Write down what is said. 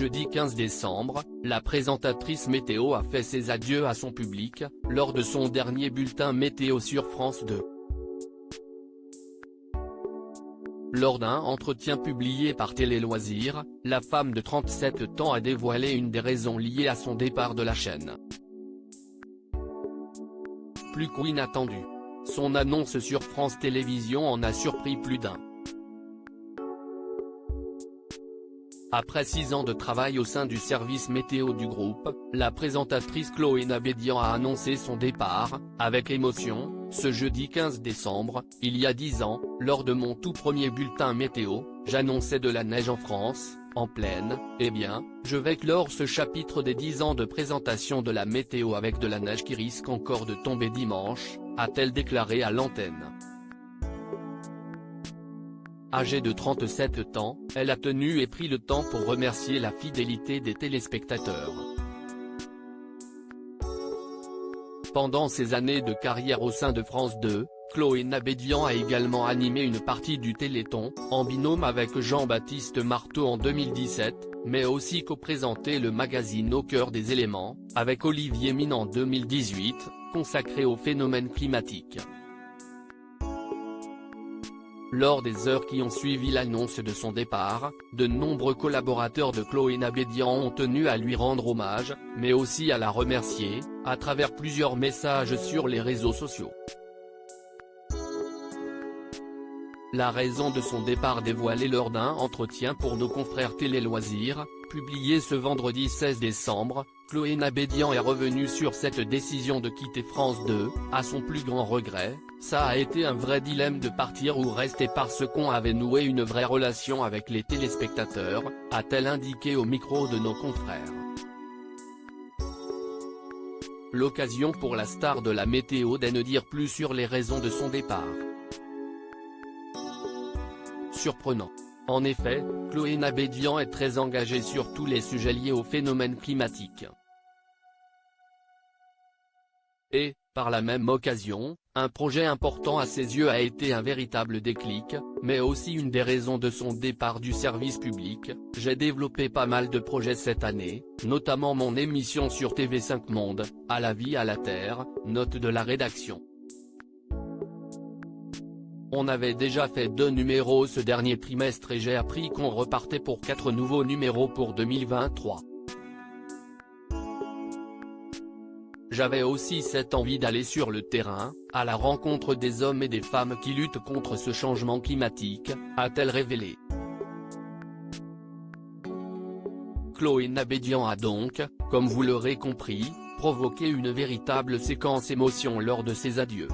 jeudi 15 décembre, la présentatrice météo a fait ses adieux à son public, lors de son dernier bulletin météo sur France 2. Lors d'un entretien publié par Télé Loisirs, la femme de 37 ans a dévoilé une des raisons liées à son départ de la chaîne. Plus qu'inattendu, son annonce sur France Télévisions en a surpris plus d'un. Après 6 ans de travail au sein du service météo du groupe, la présentatrice Chloé Nabédian a annoncé son départ, avec émotion, ce jeudi 15 décembre, il y a 10 ans, lors de mon tout premier bulletin météo, j'annonçais de la neige en France, en pleine, eh bien, je vais clore ce chapitre des 10 ans de présentation de la météo avec de la neige qui risque encore de tomber dimanche, a-t-elle déclaré à l'antenne. Âgée de 37 ans, elle a tenu et pris le temps pour remercier la fidélité des téléspectateurs. Pendant ses années de carrière au sein de France 2, Chloé Nabédian a également animé une partie du Téléthon, en binôme avec Jean-Baptiste Marteau en 2017, mais aussi co-présenté le magazine Au cœur des éléments, avec Olivier Mine en 2018, consacré aux phénomènes climatiques. Lors des heures qui ont suivi l'annonce de son départ, de nombreux collaborateurs de Chloé Nabédian ont tenu à lui rendre hommage, mais aussi à la remercier, à travers plusieurs messages sur les réseaux sociaux. La raison de son départ dévoilée lors d'un entretien pour nos confrères Télé Loisirs, publié ce vendredi 16 décembre, Chloé Nabédian est revenue sur cette décision de quitter France 2, à son plus grand regret. Ça a été un vrai dilemme de partir ou rester parce qu'on avait noué une vraie relation avec les téléspectateurs, a-t-elle indiqué au micro de nos confrères. L'occasion pour la star de la météo de ne dire plus sur les raisons de son départ. Surprenant. En effet, Chloé Nabédian est très engagée sur tous les sujets liés au phénomène climatique. Et, par la même occasion, un projet important à ses yeux a été un véritable déclic, mais aussi une des raisons de son départ du service public. J'ai développé pas mal de projets cette année, notamment mon émission sur TV5 Monde, À la vie à la terre, note de la rédaction. On avait déjà fait 2 numéros ce dernier trimestre et j'ai appris qu'on repartait pour 4 nouveaux numéros pour 2023. J'avais aussi cette envie d'aller sur le terrain, à la rencontre des hommes et des femmes qui luttent contre ce changement climatique, a-t-elle révélé. Chloé Nabédian a donc, comme vous l'aurez compris, provoqué une véritable séquence émotion lors de ses adieux.